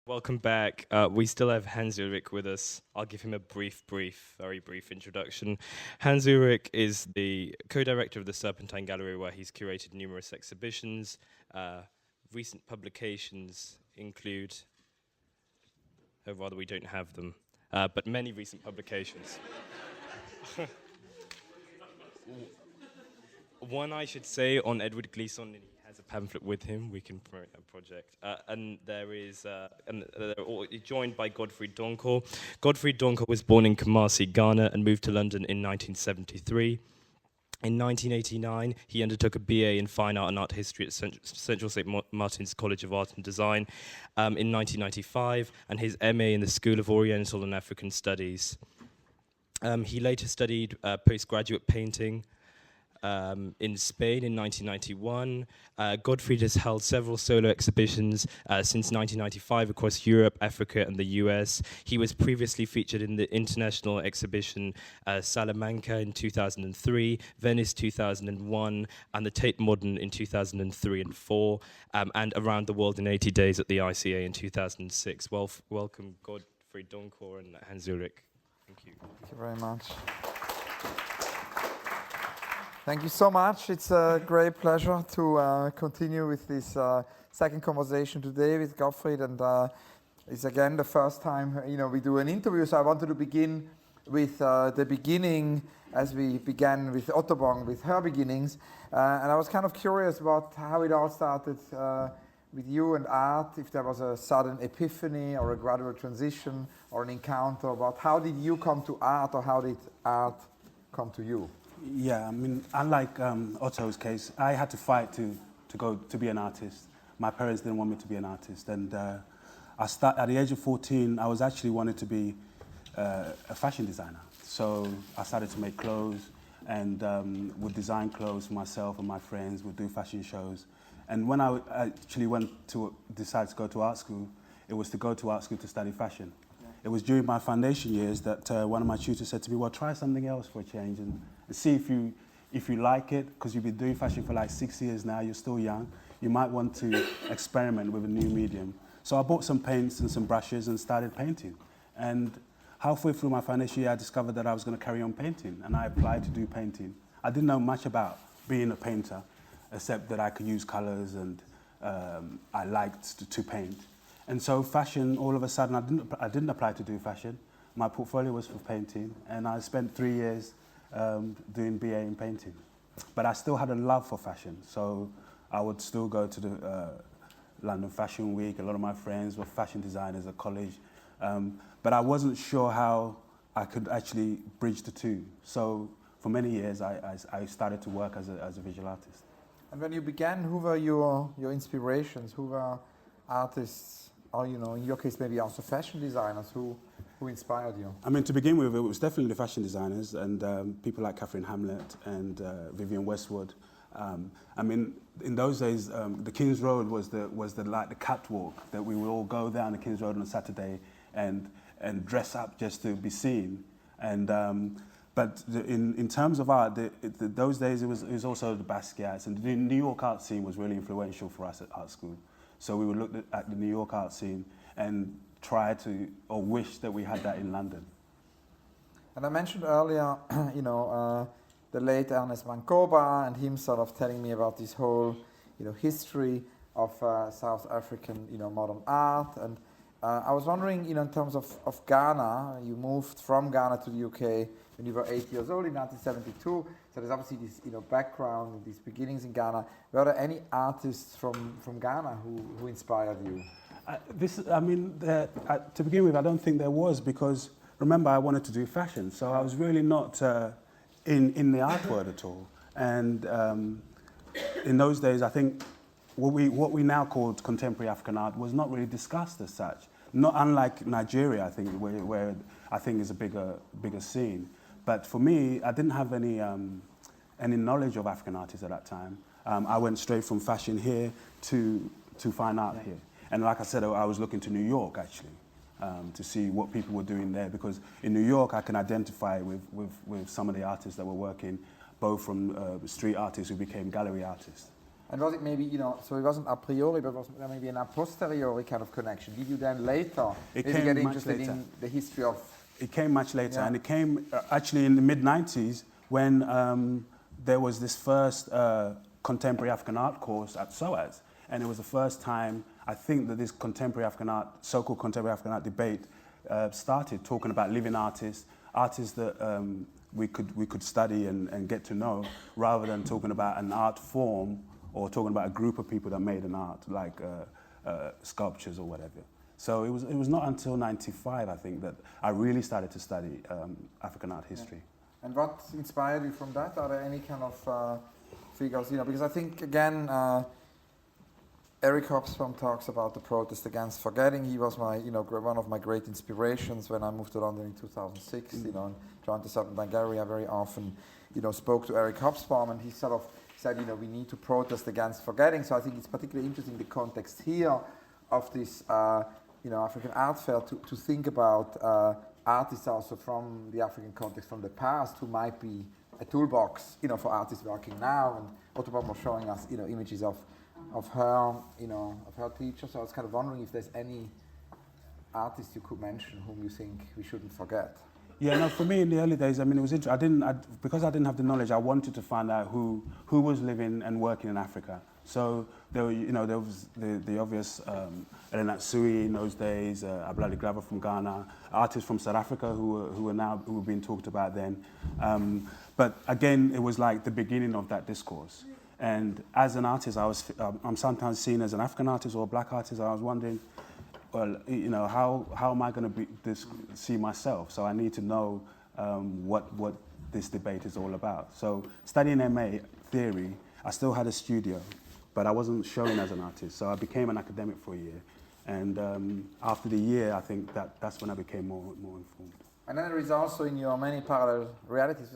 Welcome back. We still have Hans Ulrich with us. I'll give him a very brief introduction. Hans Ulrich is the co-director of the Serpentine Gallery, where he's curated numerous exhibitions. Recent publications include, or rather we don't have them, but many recent publications. One I should say on Edward Gleason, he has a pamphlet with him. We can promote that project. And they're all joined by Godfried Donkor. Godfried Donkor was born in Kumasi, Ghana, and moved to London in 1973. In 1989, he undertook a BA in Fine Art and Art History at Central St. Martin's College of Art and Design in 1995, and his MA in the School of Oriental and African Studies. He later studied postgraduate painting in Spain in 1991. Godfried has held several solo exhibitions since 1995 across Europe, Africa, and the US. He was previously featured in the international exhibition Salamanca in 2003, Venice 2001, and the Tate Modern in 2003 and 4, and Around the World in 80 Days at the ICA in 2006. Welcome, Godfried Donkor and Hans Ulrich. Thank you. Thank you very much. Thank you so much. It's a great pleasure to continue with this second conversation today with Godfried, and it's again the first time we do an interview. So I wanted to begin with the beginning, as we began with Ottobock, with her beginnings, and I was kind of curious about how it all started with you and art. If there was a sudden epiphany or a gradual transition or an encounter, about how did you come to art, or how did art come to you? Yeah, I mean, unlike Otto's case, I had to fight to be an artist. My parents didn't want me to be an artist, and at the age of 14, I was actually wanted to be a fashion designer. So I started to make clothes, and would design clothes for myself and my friends. Would do fashion shows, and when I actually decided to go to art school, it was to go to art school to study fashion. It was during my foundation years that one of my tutors said to me, well, try something else for a change and see if you like it, because you've been doing fashion for like 6 years now, you're still young. You might want to experiment with a new medium. So I bought some paints and some brushes and started painting. And halfway through my foundation year, I discovered that I was going to carry on painting, and I applied to do painting. I didn't know much about being a painter, except that I could use colors and I liked to paint. And so fashion, all of a sudden, I didn't apply to do fashion. My portfolio was for painting, and I spent 3 years doing BA in painting. But I still had a love for fashion, so I would still go to the London Fashion Week. A lot of my friends were fashion designers at college, but I wasn't sure how I could actually bridge the two. So for many years, I started to work as a visual artist. And when you began, who were your inspirations? Who were artists? Or, in your case, maybe also fashion designers who inspired you? I mean, to begin with, it was definitely the fashion designers and people like Catherine Hamlet and Vivienne Westwood. I mean, in those days, the King's Road was the catwalk that we would all go down the King's Road on a Saturday and dress up just to be seen. And but in terms of art, those days it was also the Basquiat's, and the New York art scene was really influential for us at art school. So we would look at the New York art scene and try to, or wish that we had that in London. And I mentioned earlier, the late Ernest Mancoba, and him sort of telling me about this whole, history of South African, modern art. And I was wondering, in terms of Ghana, you moved from Ghana to the UK when you were 8 years old in 1972. So there's obviously this, background, these beginnings in Ghana. Were there any artists from Ghana who inspired you? To begin with, I don't think there was, because remember, I wanted to do fashion, so I was really not in the art world at all. And in those days, I think what we now call contemporary African art was not really discussed as such. Not unlike Nigeria, I think, where I think is a bigger scene. But for me, I didn't have any knowledge of African artists at that time. I went straight from fashion here to fine art here. And like I said, I was looking to New York, actually, to see what people were doing there. Because in New York, I can identify with some of the artists that were working, both from street artists who became gallery artists. And was it maybe, so it wasn't a priori, but was there maybe an a posteriori kind of connection? Did you then later maybe get interested in the history of... It came much later, and it came actually in the mid-90s when there was this first contemporary African art course at SOAS. And it was the first time, I think, that this contemporary African art, so-called contemporary African art debate started, talking about living artists, artists that we could study and get to know, rather than talking about an art form or talking about a group of people that made an art, like sculptures or whatever. So it was not until '95, I think, that I really started to study African art history. And what inspired you from that? Are there any kind of figures, because I think, again, Eric Hobsbawm talks about the protest against forgetting. He was my, one of my great inspirations when I moved to London in 2006, and joined the Southern Bank Gallery. I very often, spoke to Eric Hobsbawm, and he sort of said, we need to protest against forgetting. So I think it's particularly interesting, the context here of this, African art fair, to think about artists also from the African context from the past, who might be a toolbox, for artists working now. And Ottobon was showing us, images of her, of her teacher. So I was kind of wondering if there's any artist you could mention whom you think we shouldn't forget. Yeah, no, for me in the early days, I mean, it was interesting. Because I didn't have the knowledge, I wanted to find out who was living and working in Africa. So there was the obvious Elena Sui in those days, Ablali Glover from Ghana, artists from South Africa who were being talked about then. But again, it was like the beginning of that discourse. And as an artist, I'm sometimes seen as an African artist or a black artist. I was wondering, well, how am I going to see myself? So I need to know what this debate is all about. So studying MA theory, I still had a studio, but I wasn't showing as an artist. So I became an academic for a year. And after the year, I think that's when I became more informed. And then there is also in your many parallel realities,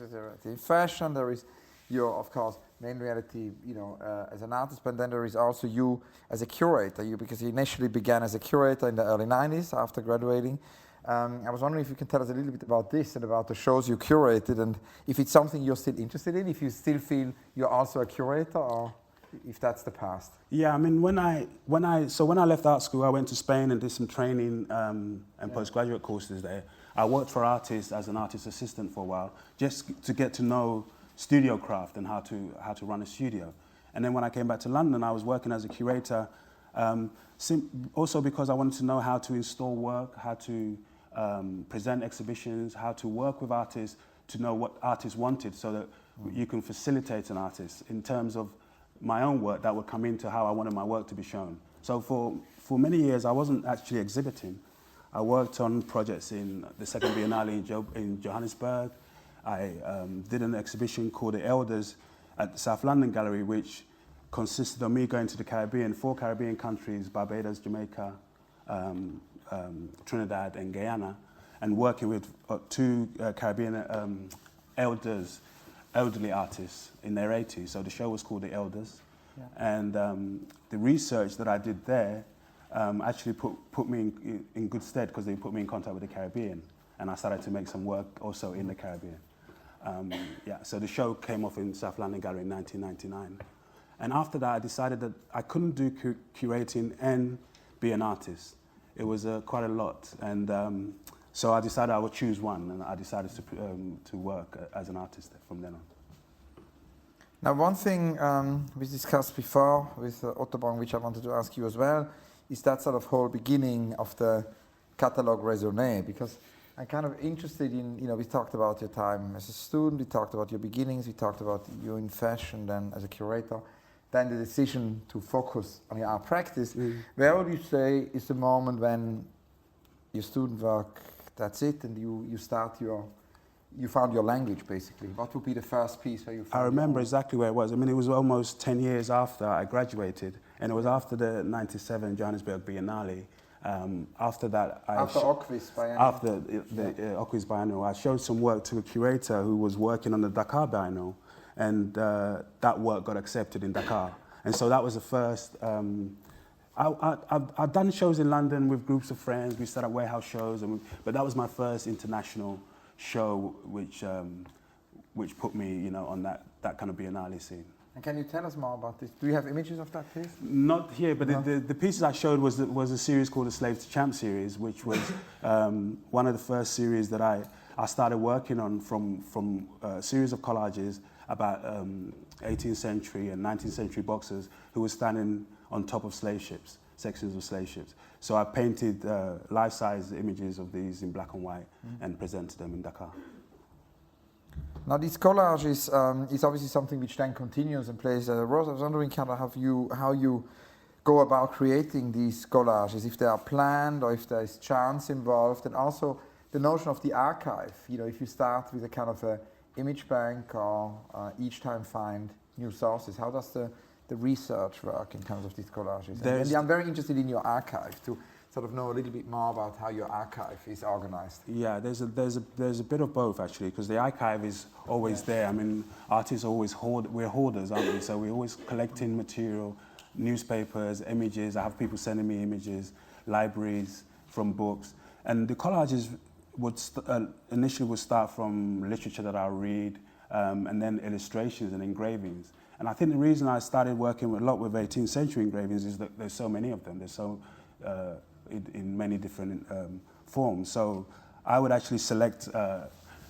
in fashion, there is your, of course, main reality, as an artist, but then there is also you as a curator, because you initially began as a curator in the early 90s after graduating. I was wondering if you can tell us a little bit about this and about the shows you curated, and if it's something you're still interested in, if you still feel you're also a curator, or if that's the past. Yeah, I mean, when I left art school, I went to Spain and did some training and postgraduate courses there. I worked for artists as an artist assistant for a while, just to get to know studio craft and how to run a studio. And then when I came back to London, I was working as a curator, also because I wanted to know how to install work, how to present exhibitions, how to work with artists, to know what artists wanted, so that you can facilitate an artist in terms of my own work that would come into how I wanted my work to be shown. So for many years, I wasn't actually exhibiting. I worked on projects in the Second Biennale in Johannesburg. I did an exhibition called The Elders at the South London Gallery, which consisted of me going to the Caribbean, 4 Caribbean countries, Barbados, Jamaica, Trinidad and Guyana, and working with 2 Caribbean elderly artists in their 80s. So the show was called The Elders. Yeah. And the research that I did there actually put me in good stead, because they put me in contact with the Caribbean. And I started to make some work also in the Caribbean. So the show came off in South London Gallery in 1999. And after that, I decided that I couldn't do curating and be an artist. It was quite a lot. And so I decided I would choose one, and I decided to work as an artist from then on. Now, one thing we discussed before with Ottobon, which I wanted to ask you as well, is that sort of whole beginning of the catalogue raisonné, because I'm kind of interested in, we talked about your time as a student, we talked about your beginnings, we talked about you in fashion, then as a curator, then the decision to focus on your art practice. Where would you say is the moment when your student work, that's it, and you found your language, basically? What would be the first piece where you found I remember exactly where it was. I mean, it was almost 10 years after I graduated, and it was after the '97 Johannesburg Biennale. After that, after Oquist Biennale. After the Oquist Biennale, I showed some work to a curator who was working on the Dakar Biennale, and that work got accepted in Dakar. And so that was the first. I've done shows in London with groups of friends. We set up warehouse shows, but that was my first international show, which put me, on that kind of Biennale scene. And can you tell us more about this? Do you have images of that piece? Not here, but No. the pieces I showed was a series called the Slave to Champ series, which was one of the first series that I started working on from a series of collages about 18th century and 19th century boxers who were standing on top of slave ships, sections of slave ships. So I painted life-size images of these in black and white and presented them in Dakar. Now, these collages is obviously something which then continues and plays a role. I was wondering kind of how you go about creating these collages, if they are planned or if there is chance involved, and also the notion of the archive. You know, if you start with a kind of a image bank or each time find new sources, how does the research work in terms of these collages? And I'm very interested in your archive to sort of know a little bit more about how your archive is organized. Yeah, there's a bit of both actually, because the archive is always there. I mean, artists always we're hoarders, aren't we? So we're always collecting material, newspapers, images. I have people sending me images, libraries from books, and the collages would initially would start from literature that I read, and then illustrations and engravings. And I think the reason I started working a lot with 18th century engravings is that there's so many of them. There's so in many different forms. So I would actually select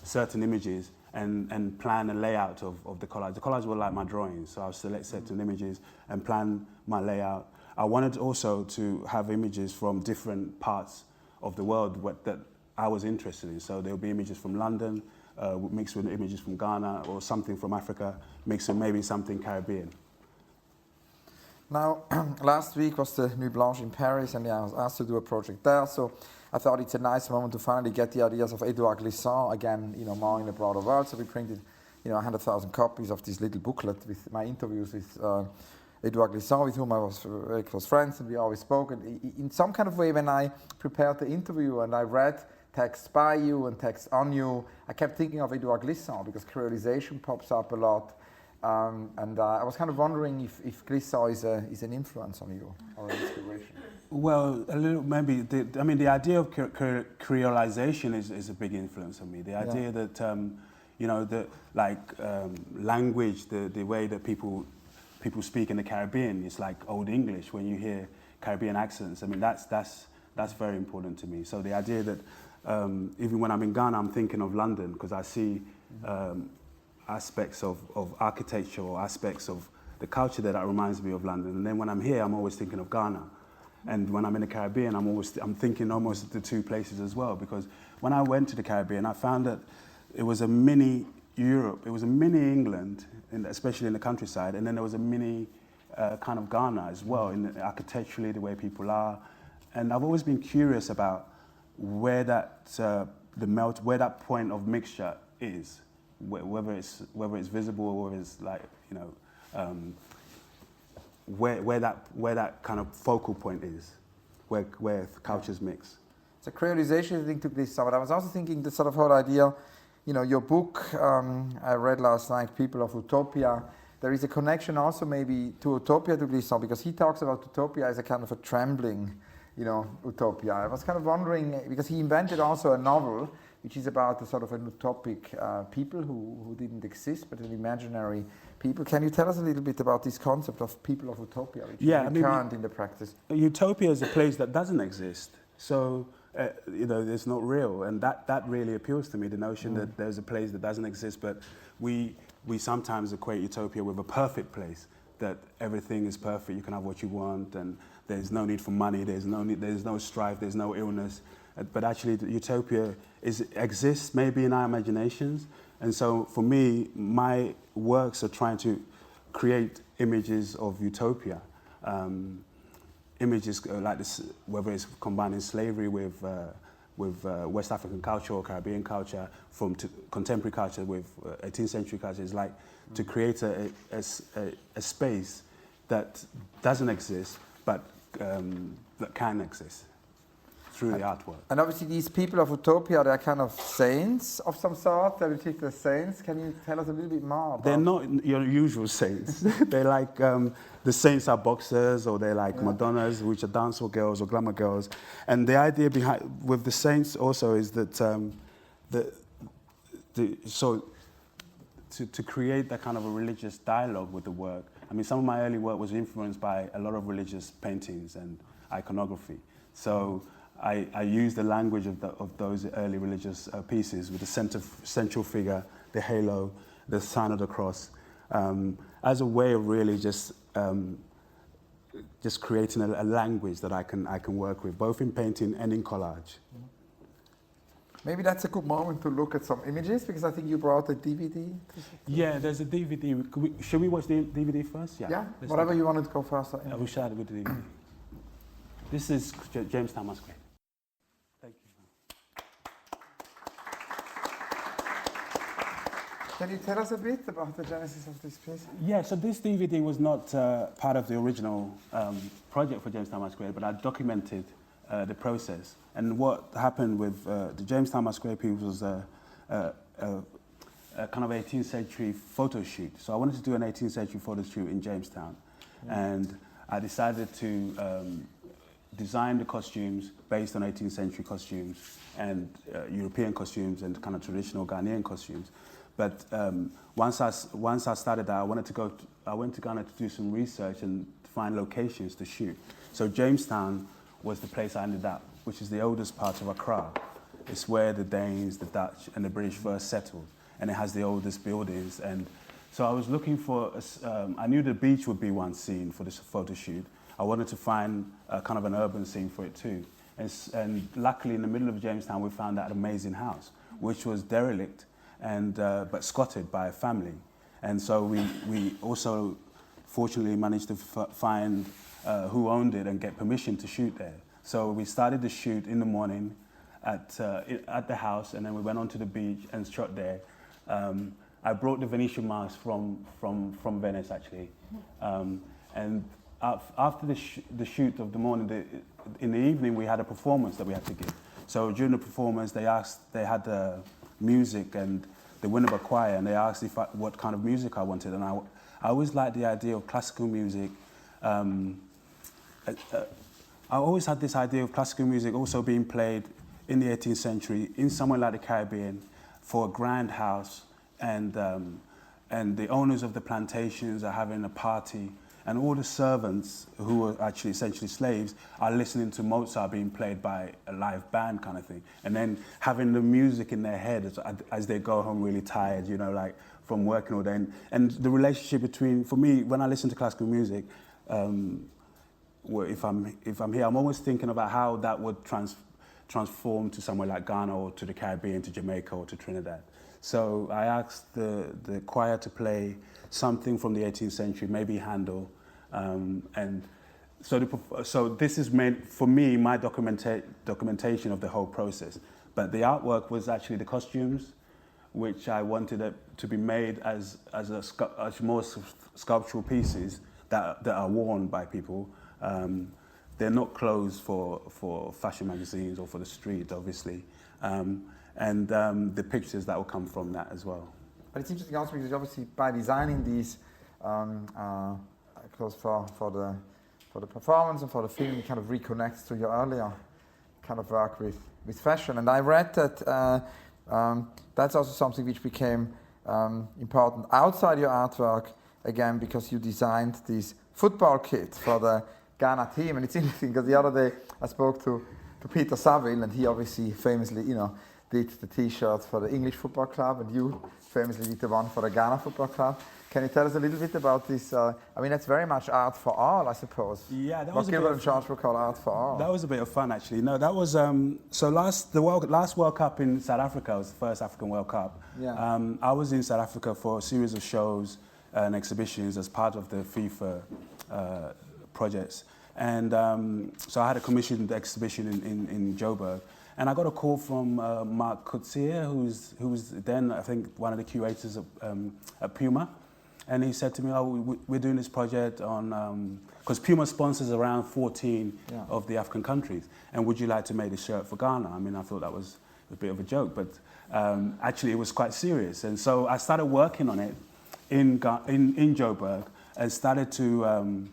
certain images and plan a layout of the collage. The collage were like my drawings, so I would select certain images and plan my layout. I wanted also to have images from different parts of the world that I was interested in. So there would be images from London, mixed with images from Ghana, or something from Africa, mixed with maybe something Caribbean. Now, last week was the Nuit Blanche in Paris, and I was asked to do a project there. So I thought it's a nice moment to finally get the ideas of Edouard Glissant again, you know, more in the broader world. So we printed, you know, 100,000 copies of this little booklet with my interviews with Edouard Glissant, with whom I was very close friends, and we always spoke. And in some kind of way, when I prepared the interview and I read texts by you and texts on you, I kept thinking of Edouard Glissant because creolization pops up a lot. And I was kind of wondering if Glissant is an influence on you or an inspiration. Well, a little maybe. The idea of creolization is a big influence on me. The idea that you know, language, the way that people speak in the Caribbean is like Old English. When you hear Caribbean accents, I mean that's very important to me. So the idea that even when I'm in Ghana, I'm thinking of London because I see. Aspects of architecture or aspects of the culture that reminds me of London. And then when I'm here, I'm always thinking of Ghana. And when I'm in the Caribbean, I'm thinking almost the two places as well, because when I went to the Caribbean, I found that it was a mini Europe, it was a mini England, especially in the countryside, and then there was a mini kind of Ghana as well, architecturally, the way people are. And I've always been curious about where that where that point of mixture is. Whether it's visible or whether it's like, you know, where that kind of focal point is, where cultures mix. So creolization, I think, took this summer. I was also thinking the sort of whole idea, you know, your book I read last night, People of Utopia. There is a connection also maybe to Utopia to Glissant, because he talks about Utopia as a kind of a trembling, you know, Utopia. I was kind of wondering, because he invented also a novel which is about a sort of an utopic people who didn't exist, but an imaginary people. Can you tell us a little bit about this concept of people of utopia, which is recurrent in the practice? Utopia is a place that doesn't exist, so you know, it's not real, and that really appeals to me. The notion that there's a place that doesn't exist, but we sometimes equate utopia with a perfect place, that everything is perfect, you can have what you want, and there's no need for money, there's no strife, there's no illness. But actually, the utopia exists maybe in our imaginations. And so for me, my works are trying to create images of utopia. Images like this, whether it's combining slavery with West African culture or Caribbean culture, from contemporary culture with 18th century culture, is like to create a space that doesn't exist, but that can exist through the artwork. And obviously these people of utopia, they're kind of saints of some sort, they're particular saints. Can you tell us a little bit more about? They're not your usual saints. They're like, the saints are boxers, or they're like Madonnas, which are dancehall girls or glamour girls. And the idea with the saints also is that, to create that kind of a religious dialogue with the work. I mean, some of my early work was influenced by a lot of religious paintings and iconography. So I used the language of those early religious pieces with the central figure, the halo, the sign of the cross, as a way of really just creating a language that I can work with, both in painting and in collage. Maybe that's a good moment to look at some images, because I think you brought a DVD. Yeah, there's a DVD. Should we watch the DVD first? Yeah, whatever you wanted to go first. I will share it with the DVD. This is Jamestown Masquerade. Thank you. Can you tell us a bit about the genesis of this piece? Yeah, so this DVD was not part of the original project for Jamestown Masquerade, but I documented the process. And what happened with the Jamestown Masquerade piece was a kind of 18th century photo shoot. So I wanted to do an 18th century photo shoot in Jamestown. And I decided to design the costumes based on 18th century costumes and European costumes and kind of traditional Ghanaian costumes. But once I started that, I went to Ghana to do some research and find locations to shoot. So Jamestown was the place I ended up, which is the oldest part of Accra. It's where the Danes, the Dutch, and the British first settled, and it has the oldest buildings. And so I was looking for, I knew the beach would be one scene for this photo shoot. I wanted to find kind of an urban scene for it too. And luckily, in the middle of Jamestown, we found that amazing house, which was derelict, and but squatted by a family. And so we also fortunately managed to find who owned it and get permission to shoot there. So we started the shoot in the morning at the house, and then we went onto the beach and shot there. I brought the Venetian mask from Venice, actually. And after the shoot of the morning, in the evening, we had a performance that we had to give. So during the performance, they had music and the Winneba Choir, and they asked what kind of music I wanted. And I always liked the idea of classical music. I always had this idea of classical music also being played in the 18th century in somewhere like the Caribbean for a grand house, and the owners of the plantations are having a party, and all the servants, who are actually essentially slaves, are listening to Mozart being played by a live band kind of thing, and then having the music in their head as they go home really tired, you know, like from working all day. And the relationship between, for me, when I listen to classical music, if I'm here, I'm always thinking about how that would transform to somewhere like Ghana or to the Caribbean, to Jamaica or to Trinidad. So I asked the choir to play something from the 18th century, maybe Handel, and so this is meant for me, my documentation of the whole process. But the artwork was actually the costumes, which I wanted it to be made as more sculptural pieces that are worn by people. They're not clothes for fashion magazines or for the street, obviously, and the pictures that will come from that as well. But it's interesting also because obviously by designing these clothes for the performance and for the film, it kind of reconnects to your earlier kind of work with fashion. And I read that that's also something which became important outside your artwork, again, because you designed this football kit for the Ghana team. And it's interesting because the other day I spoke to Peter Saville, and he obviously famously, did the T-shirt for the English football club, and you famously did the one for the Ghana football club. Can you tell us a little bit about this? I mean, that's very much art for all, I suppose. Yeah, that what was Gilbert and George would call art for all. That was a bit of fun, actually. No, that was so last World Cup in South Africa was the first African World Cup. Yeah. I was in South Africa for a series of shows and exhibitions as part of the FIFA projects, and so I had a commissioned exhibition in Joburg. And I got a call from Mark Coetzee, who was then, I think, one of the curators at Puma. And he said to me, we're doing this project on, because Puma sponsors around 14 of the African countries. And would you like to make a shirt for Ghana? I mean, I thought that was a bit of a joke, but actually it was quite serious. And so I started working on it in Joburg and started to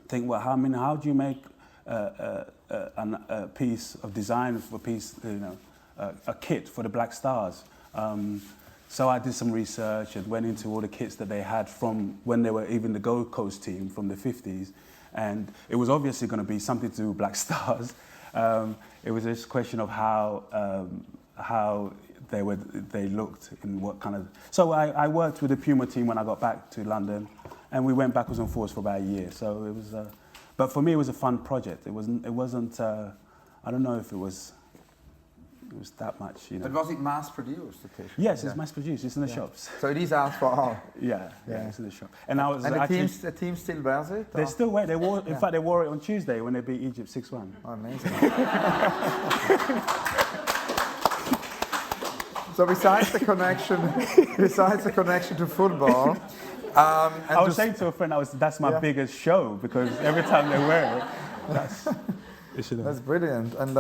think, well, how do you make a piece of design for a piece, a kit for the Black Stars. So I did some research and went into all the kits that they had from when they were even the Gold Coast team from the 50s. And it was obviously going to be something to do with Black Stars. It was just a question of how they looked and what kind of... So I worked with the Puma team when I got back to London, and we went backwards and forwards for about a year. So it was, but for me it was a fun project. It wasn't. I don't know if it was that much, you know. But was it mass produced, the t-shirt? Yes, it's mass produced. It's in the shops. So it is out for all. Yeah, it's in the shop. And I was and actually, the team still wears it? They or? still wear. They wore. In fact, they wore it on Tuesday when they beat Egypt 6-1. Oh, amazing. So besides the connection to football, I was saying to a friend, that's my biggest show because every time they wear it, that's brilliant. And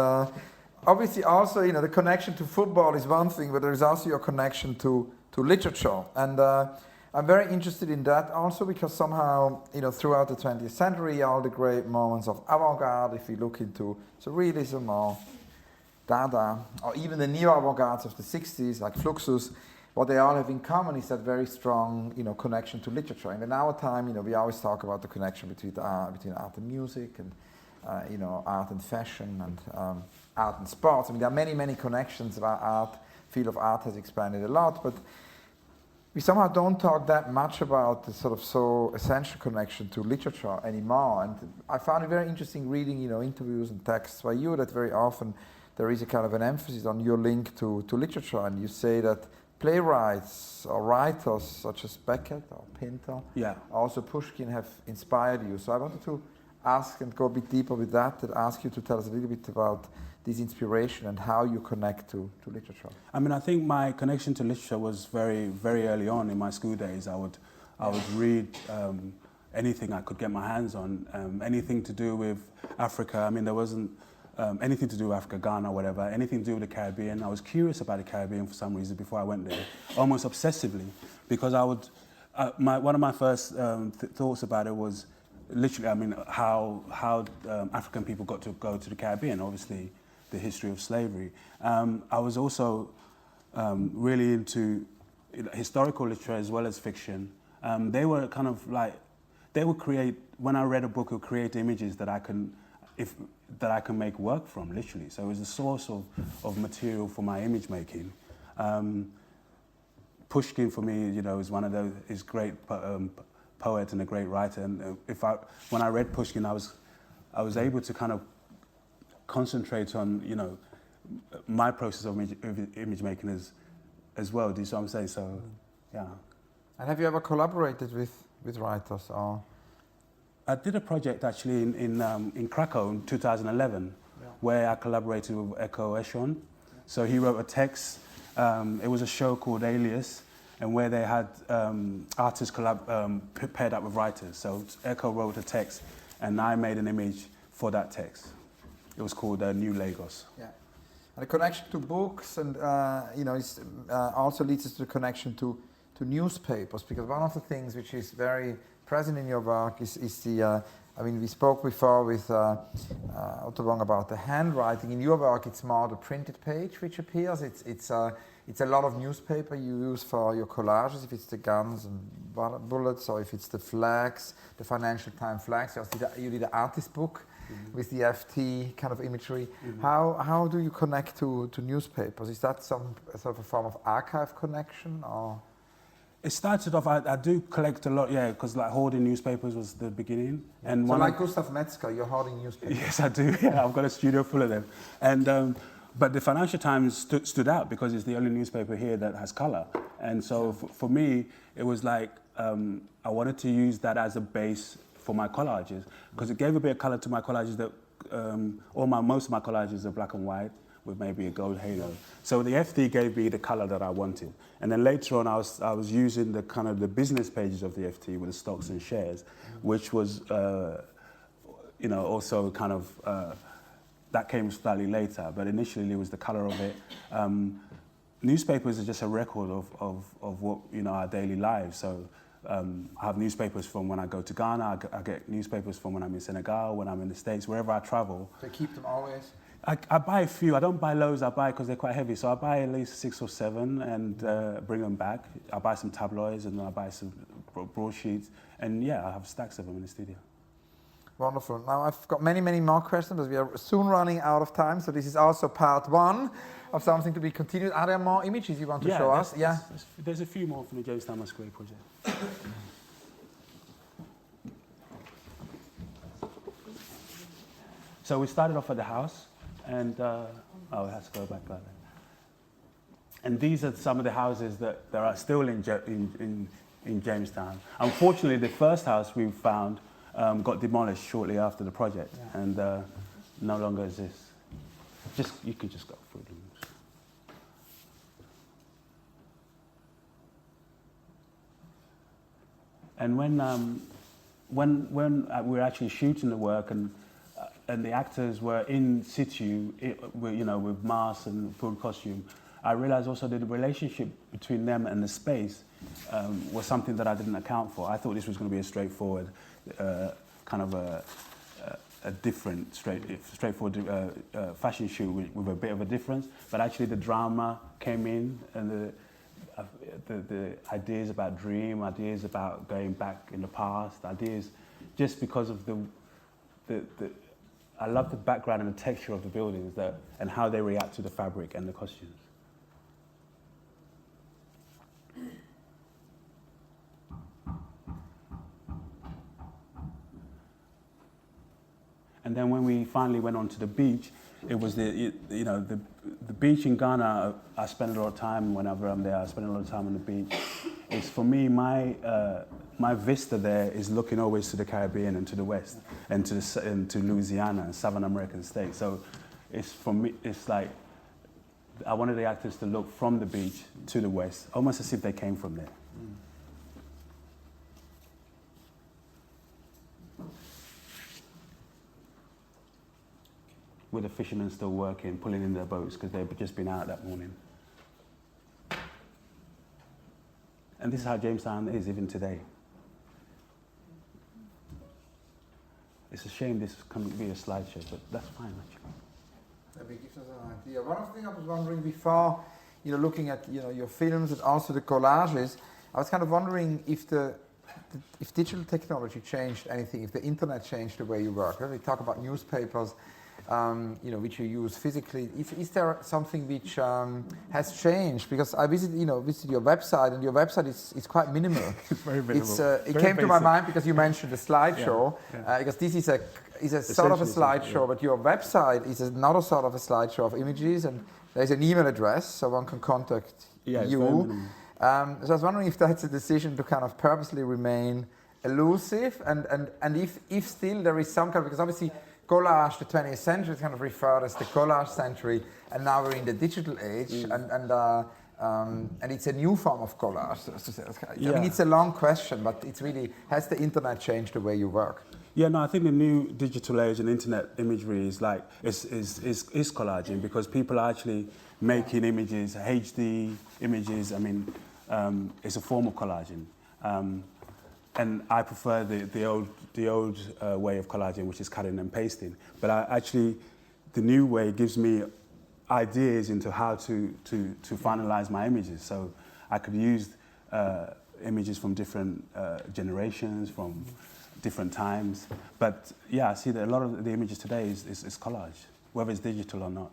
obviously, also, you know, the connection to football is one thing, but there is also your connection to literature. And I'm very interested in that also because somehow, you know, throughout the 20th century, all the great moments of avant-garde, if you look into surrealism or Dada, or even the neo-avant-gardes of the 60s, like Fluxus, what they all have in common is that very strong, you know, connection to literature. And in our time, you know, we always talk about the connection between art and music, and you know, art and fashion, and art and sports. I mean, there are many, many connections about art. Field of art has expanded a lot, but we somehow don't talk that much about the sort of so essential connection to literature anymore. And I found it very interesting reading, you know, interviews and texts by you that very often there is a kind of an emphasis on your link to literature, and you say that playwrights or writers such as Beckett or Pinter, also Pushkin, have inspired you. So I wanted to ask and go a bit deeper with that, and ask you to tell us a little bit about this inspiration and how you connect to literature. I mean, I think my connection to literature was very, very early on in my school days. I would read anything I could get my hands on, anything to do with Africa. I mean, there wasn't anything to do with Africa, Ghana, whatever, anything to do with the Caribbean. I was curious about the Caribbean for some reason before I went there, almost obsessively, because I would, one of my first thoughts about it was literally, I mean, how African people got to go to the Caribbean, obviously the history of slavery. I was also really into historical literature as well as fiction. They were kind of like, they would create, when I read a book, it would create images that I can make work from, literally. So it was a source of material for my image making. Pushkin, for me, you know, is one of those, is great poet and a great writer. And when I read Pushkin, I was able to kind of concentrate on, you know, my process of image making as well. Do you see what I'm saying? So, yeah. And have you ever collaborated with writers or? I did a project actually in Krakow in 2011, where I collaborated with Eko Eshon. So he wrote a text. It was a show called Alias, and where they had artists paired up with writers. So Eko wrote a text, and I made an image for that text. It was called New Lagos. Yeah. And the connection to books, and you know, also leads us to the connection to newspapers, because one of the things which is very present in your work is the, I mean, we spoke before with Otto Wong about the handwriting. In your work, it's more the printed page which appears. It's a lot of newspaper you use for your collages, if it's the guns and bullets, or if it's the flags, the Financial Times flags. You did an artist book with the FT kind of imagery. How do you connect to newspapers? Is that some sort of a form of archive connection, or? It started off, I do collect a lot, yeah, because like hoarding newspapers was the beginning. Yeah. And so like Gustav Metzger, you're hoarding newspapers? Yes, I do, yeah, I've got a studio full of them. And, but the Financial Times stood out because it's the only newspaper here that has colour. And so for me, it was like, I wanted to use that as a base for my collages, because it gave a bit of colour to my collages that, most of my collages are black and white, with maybe a gold halo. So the FD gave me the color that I wanted. And then later on, I was using the kind of the business pages of the FT with the stocks and shares, which was, you know, also kind of, that came slightly later, but initially it was the color of it. Newspapers are just a record of what, you know, our daily lives. So I have newspapers from when I go to Ghana. I get newspapers from when I'm in Senegal, when I'm in the States, wherever I travel. So keep them always? I buy a few. I don't buy loads. I buy because they're quite heavy. So I buy at least 6 or 7 and bring them back. I buy some tabloids and I buy some broadsheets. And yeah, I have stacks of them in the studio. Wonderful. Now I've got many, many more questions, but we are soon running out of time. So this is also part 1 of something to be continued. Are there more images you want to show us? Yeah. There's a few more from the Jamestown Masquerade project. So we started off at the house, and it has to go back like that. And these are some of the houses that are still in Jamestown. Unfortunately, the first house we found got demolished shortly after the project, and no longer exists. You could just go through them. And when we were actually shooting the work and the actors were in situ, with masks and full costume, I realized also that the relationship between them and the space was something that I didn't account for. I thought this was going to be a straightforward, kind of a different, straightforward fashion shoot with a bit of a difference. But actually the drama came in, and the ideas about dream, ideas about going back in the past, ideas just because of I love the background and the texture of the buildings and how they react to the fabric and the costumes. And then when we finally went onto the beach, it was the beach in Ghana. I spend a lot of time whenever I'm there. I spend a lot of time on the beach. It's for me, my vista there is looking always to the Caribbean and to the west and to Louisiana and Southern American states. So it's for me, it's like I wanted the actors to look from the beach to the west, almost as if they came from there. With the fishermen still working, pulling in their boats because they've just been out that morning. And this is how Jamestown is even today. It's a shame this can't be a slideshow, but that's fine actually. Maybe it gives us an idea. One of the things I was wondering before, looking at your films and also the collages, I was kind of wondering if digital technology changed anything, if the internet changed the way you work. We talk about newspapers, which you use physically. Is there something which has changed? Because I visited your website, and your website is quite minimal. It's very minimal. It came to my mind because you mentioned the slideshow. Because this is a sort of a slideshow, but your website is another sort of a slideshow of images, and there's an email address so one can contact you. So I was wondering if that's a decision to kind of purposely remain elusive, and if still there is some kind of, because obviously collage, the 20th century, is kind of referred as the collage century, and now we're in the digital age, and it's a new form of collage. I mean, it's a long question, but it's really, has the internet changed the way you work? Yeah, no, I think the new digital age and internet imagery is collaging, because people are actually making images, HD images. I mean, it's a form of collaging. And I prefer the old way of collaging, which is cutting and pasting. But the new way gives me ideas into how to finalize my images. So I could use images from different generations, from different times. But yeah, I see that a lot of the images today is collage, whether it's digital or not.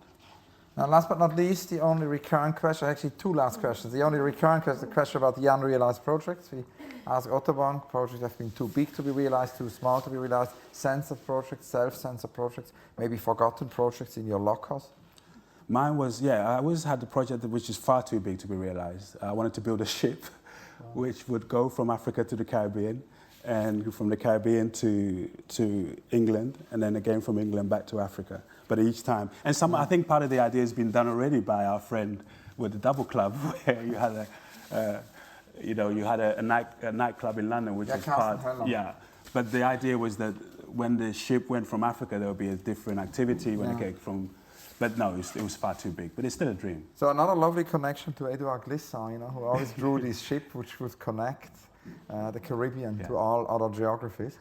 Now, last but not least, the only recurrent question, actually 2 last questions. The only recurrent question is the question about the unrealized projects. We ask Ottobank, projects have been too big to be realized, too small to be realized, censored projects, self-censored projects, maybe forgotten projects in your lockers. Mine was, I always had the project which is far too big to be realized. I wanted to build a ship which would go from Africa to the Caribbean, and from the Caribbean to England, and then again from England back to Africa. But each time, and I think part of the idea has been done already by our friend with the Double Club, where you had a nightclub in London, which was part. Yeah, but the idea was that when the ship went from Africa, there would be a different activity when it came from. But no, it was far too big. But it's still a dream. So another lovely connection to Edouard Glissant, who always drew this ship which would connect. the Caribbean to all other geographies.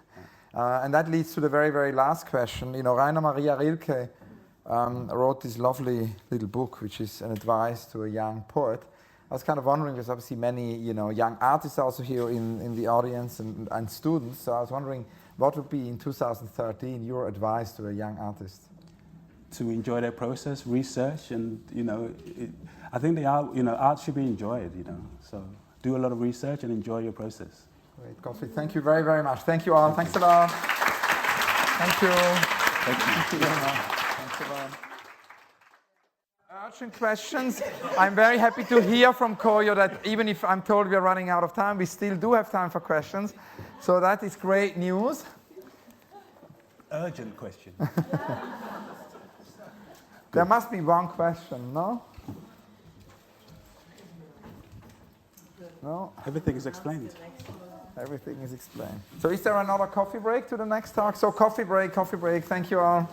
And that leads to the very, very last question. You know, Rainer Maria Rilke wrote this lovely little book, which is an advice to a young poet. I was kind of wondering, because obviously many, you know, young artists also here in the audience and students. So I was wondering, what would be in 2013 your advice to a young artist? To enjoy their process, research, and you know, I think art should be enjoyed. You know, so do a lot of research and enjoy your process. Great, Godfried. Thank you very, very much. Thank you all. Thanks a lot. Thank you. Thank you. Thank you very much. Thanks a lot. Urgent questions. I'm very happy to hear from Koyo that even if I'm told we're running out of time, we still do have time for questions. So that is great news. Urgent question. There must be one question, no? No? Everything is explained. Everything is explained. So is there another coffee break to the next talk? So coffee break, coffee break. Thank you all.